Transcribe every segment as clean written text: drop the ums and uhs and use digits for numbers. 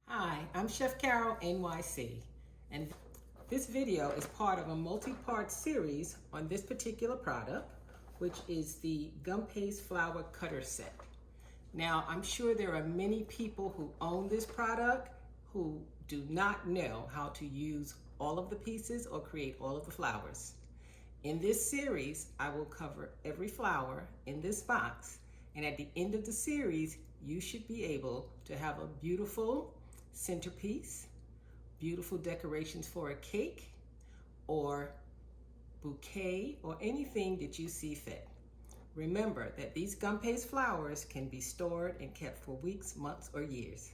Hi, I'm Chef Carol NYC, and this video is part of a multi-part series on this particular product, which is the gum paste flour cutter set. Now, I'm sure there are many people who own this product who do not know how to use all of the pieces or create all of the flours. In this series, I will cover every flour in this box, and at the end of the series, you should be able to have a beautiful centerpiece, beautiful decorations for a cake or bouquet or anything that you see fit. Remember that these gum paste flours can be stored and kept for weeks, months, or years.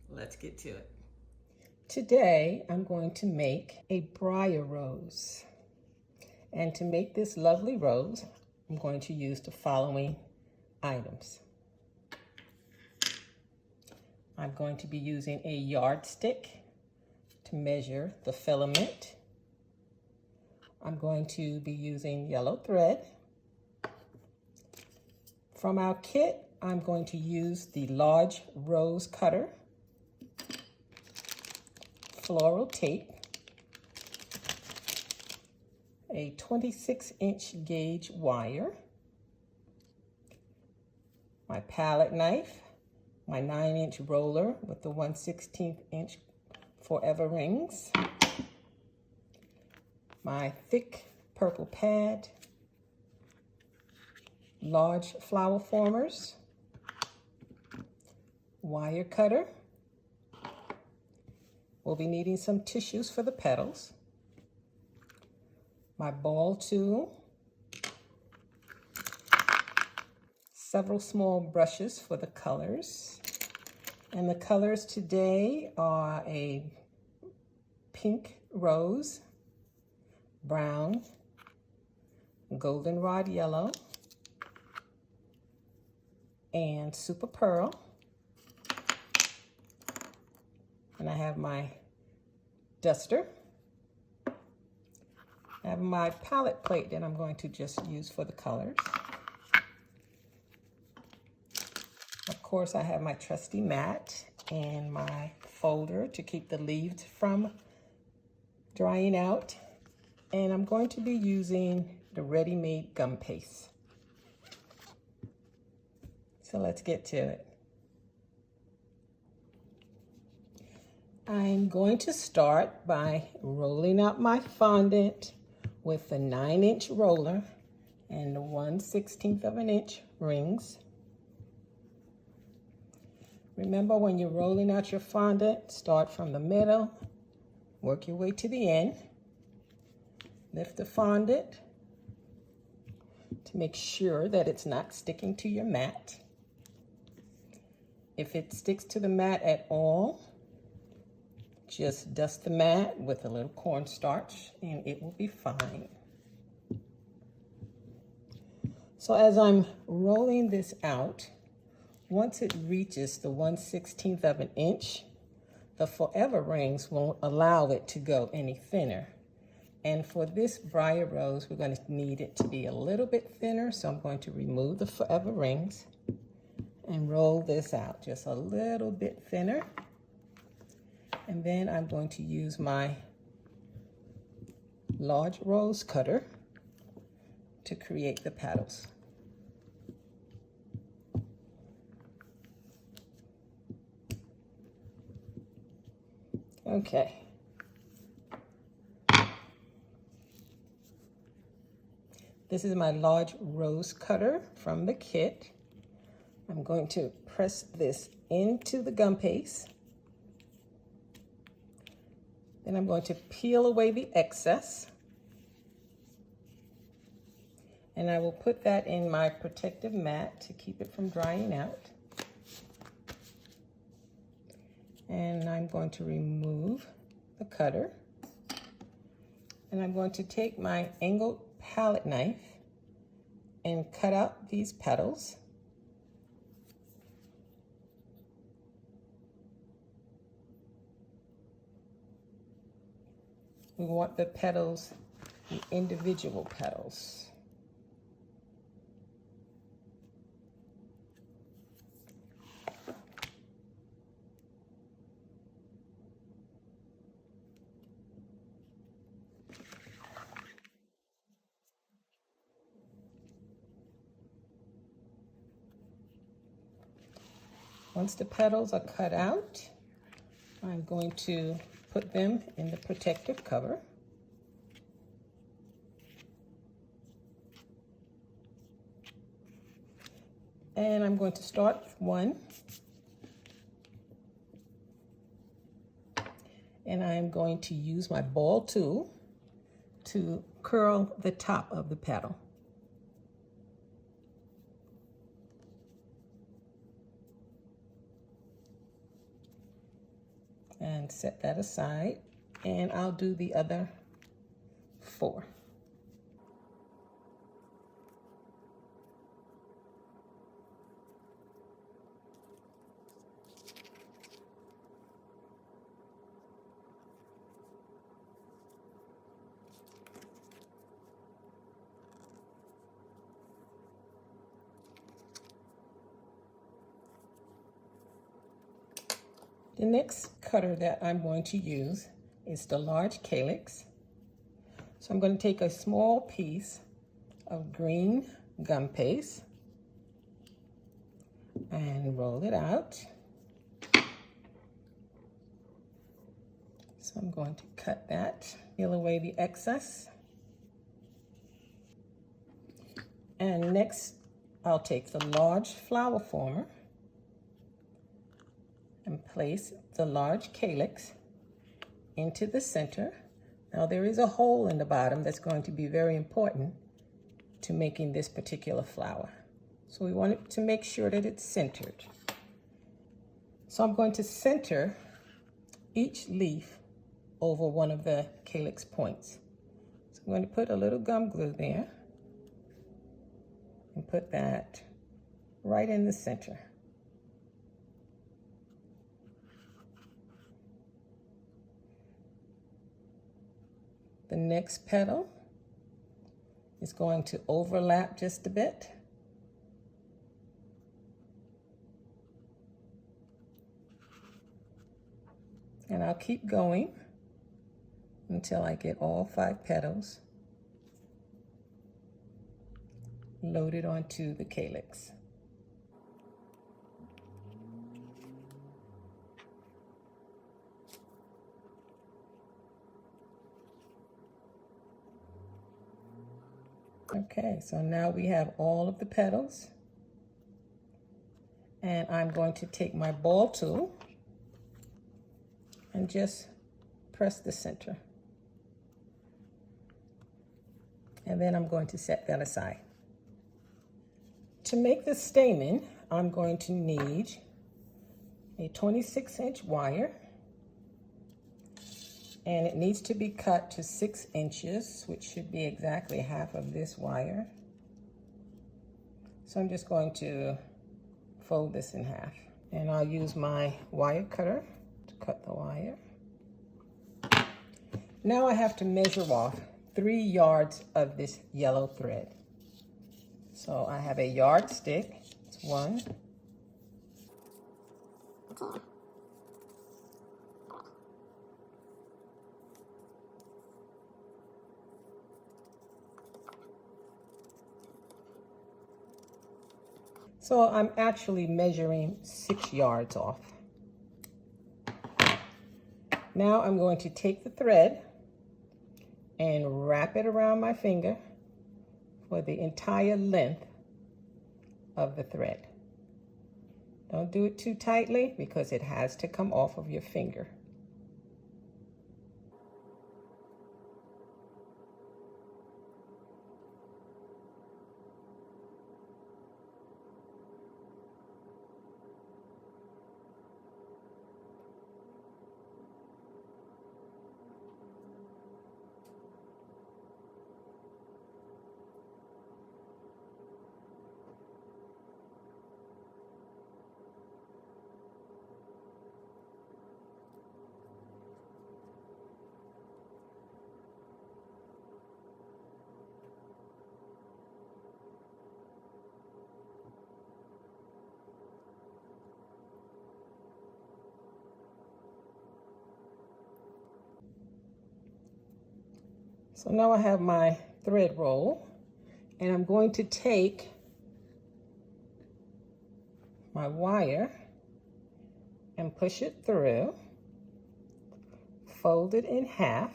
Let's get to it. Today, I'm going to make a Briar rose. And to make this lovely rose, I'm going to use the following items. I'm going to be using a yardstick to measure the filament. I'm going to be using yellow thread. From our kit, I'm going to use the large rose cutter, floral tape, a 26-inch gauge wire, my palette knife, my 9-inch roller with the 1/16 inch forever rings, my thick purple pad, large flower formers, wire cutter. We'll be needing some tissues for the petals, my ball tool, several small brushes for the colors. And the colors today are a pink rose, brown, goldenrod yellow, and super pearl. And I have my duster. I have my palette plate that I'm going to just use for the colors. Of course, I have my trusty mat and my folder to keep the leaves from drying out. And I'm going to be using the ready-made gum paste. So let's get to it. I'm going to start by rolling out my fondant with the 9-inch roller and the 1/16 of an inch rings. Remember, when you're rolling out your fondant, start from the middle, work your way to the end. Lift the fondant to make sure that it's not sticking to your mat. If it sticks to the mat at all, just dust the mat with a little cornstarch and it will be fine. So as I'm rolling this out, once it reaches the 1/16 of an inch, the forever rings won't allow it to go any thinner. And for this Briar rose, we're going to need it to be a little bit thinner, so I'm going to remove the forever rings and roll this out just a little bit thinner. And then I'm going to use my large rose cutter to create the petals. Okay. This is my large rose cutter from the kit. I'm going to press this into the gum paste. Then I'm going to peel away the excess. And I will put that in my protective mat to keep it from drying out. And I'm going to remove the cutter. And I'm going to take my angled palette knife and cut out these petals. We want the petals, the individual petals. Once the petals are cut out, I'm going to put them in the protective cover. And I'm going to start with one. And I'm going to use my ball tool to curl the top of the petal. And set that aside, and I'll do the other 4. The next cutter that I'm going to use is the large calyx. So I'm going to take a small piece of green gum paste and roll it out. So I'm going to cut that, peel away the excess. And next, I'll take the large flower former and place the large calyx into the center. Now there is a hole in the bottom that's going to be very important to making this particular flower. So we want it to make sure that it's centered. So I'm going to center each leaf over one of the calyx points. So I'm going to put a little gum glue there and put that right in the center. The next petal is going to overlap just a bit. And I'll keep going until I get all 5 petals loaded onto the calyx. Okay, so now we have all of the petals, and I'm going to take my ball tool and just press the center. And then I'm going to set that aside. To make the stamen, I'm going to need a 26-inch wire, and it needs to be cut to 6 inches, which should be exactly half of this wire. So I'm just going to fold this in half, and I'll use my wire cutter to cut the wire. Now I have to measure off 3 yards of this yellow thread. So I have a yardstick. It's 1, 2, so I'm actually measuring 6 yards off. Now I'm going to take the thread and wrap it around my finger for the entire length of the thread. Don't do it too tightly because it has to come off of your finger. So now I have my thread roll, and I'm going to take my wire and push it through, fold it in half,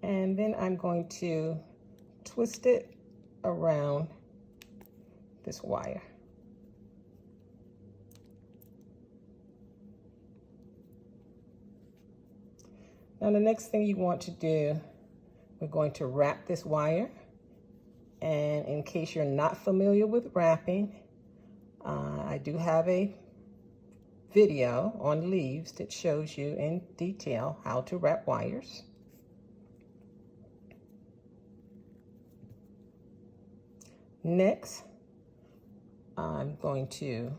and then I'm going to twist it around this wire. Now the next thing you want to do, we're going to wrap this wire. And in case you're not familiar with wrapping, I do have a video on leaves that shows you in detail how to wrap wires. Next, I'm going to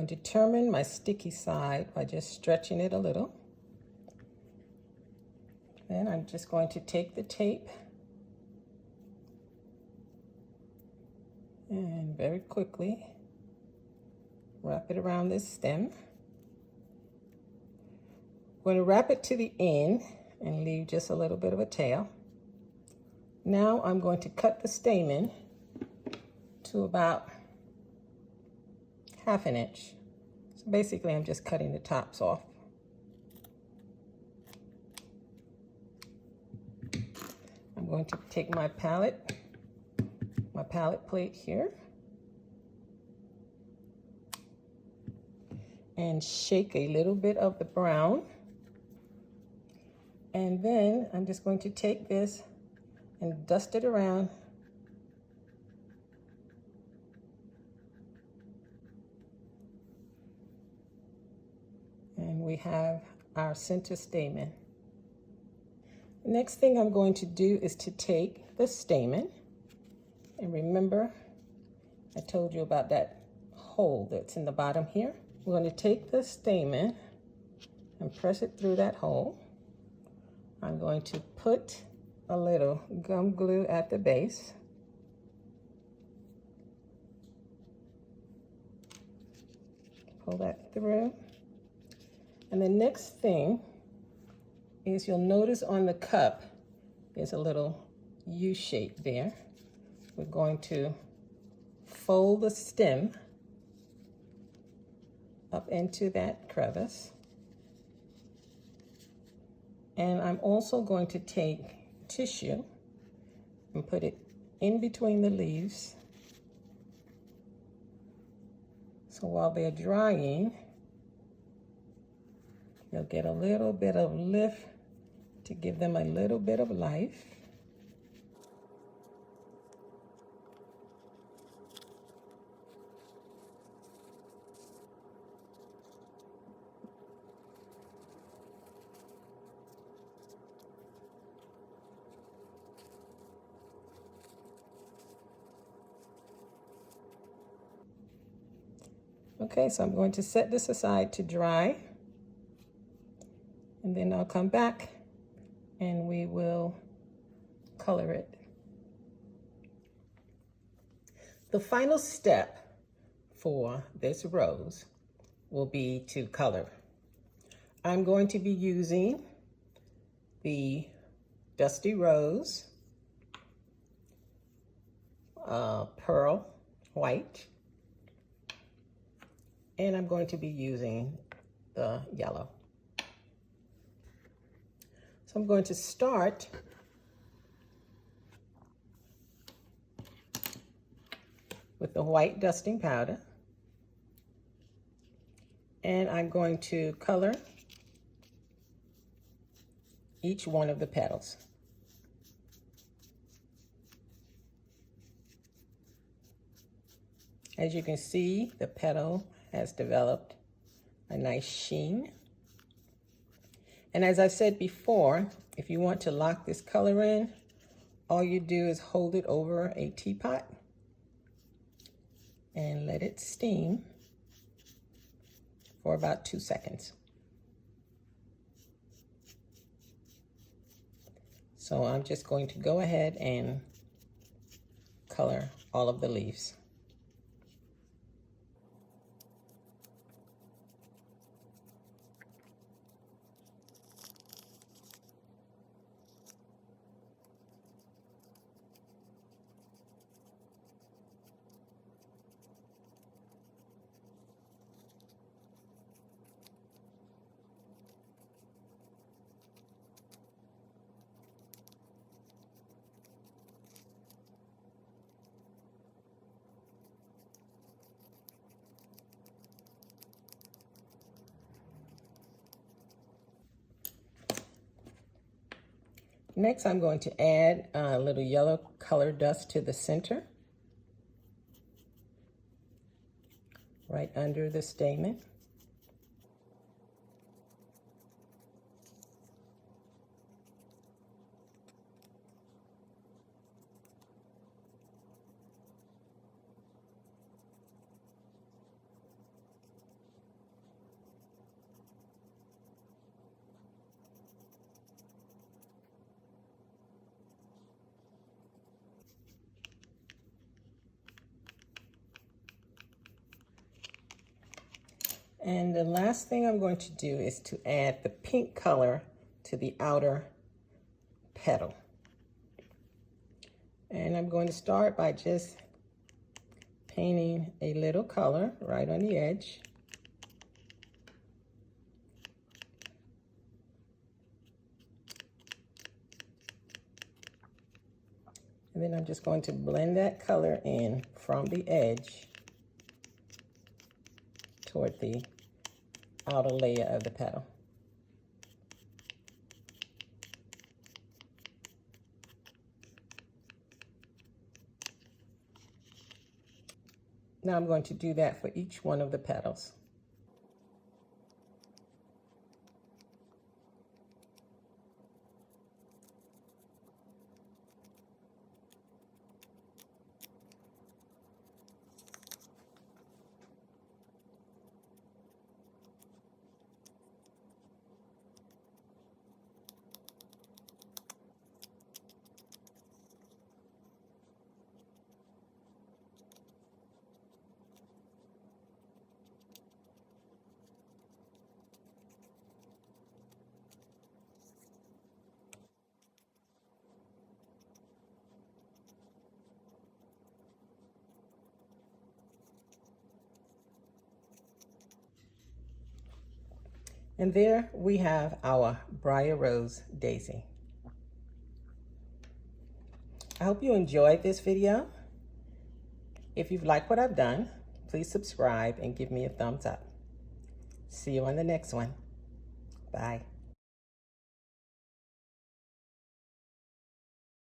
determine my sticky side by just stretching it a little. Then I'm just going to take the tape and very quickly wrap it around this stem. I'm going to wrap it to the end and leave just a little bit of a tail. Now I'm going to cut the stamen to about 1/2 inch. So basically I'm just cutting the tops off. I'm going to take my palette plate here and shake a little bit of the brown. And then I'm just going to take this and dust it around. And we have our center stamen. The next thing I'm going to do is to take the stamen, and remember I told you about that hole that's in the bottom here. We're going to take the stamen and press it through that hole. I'm going to put a little gum glue at the base. Pull that through. And the next thing is you'll notice on the cup there's a little U shape there. We're going to fold the stem up into that crevice. And I'm also going to take tissue and put it in between the leaves. So while they're drying, you'll get a little bit of lift to give them a little bit of life. Okay, so I'm going to set this aside to dry, and then I'll come back and we will color it. The final step for this rose will be to color. I'm going to be using the Dusty Rose Pearl White, and I'm going to be using the yellow. So I'm going to start with the white dusting powder, and I'm going to color each one of the petals. As you can see, the petal has developed a nice sheen. And as I said before, if you want to lock this color in, all you do is hold it over a teapot and let it steam for about 2 seconds. So I'm just going to go ahead and color all of the leaves. Next, I'm going to add a little yellow color dust to the center, right under the stamen. And the last thing I'm going to do is to add the pink color to the outer petal. And I'm going to start by just painting a little color right on the edge. And then I'm just going to blend that color in from the edge toward the outer layer of the petal. Now I'm going to do that for each one of the petals. And there we have our Briar Rose Daisy. I hope you enjoyed this video. If you've liked what I've done, please subscribe and give me a thumbs up. See you on the next one. Bye.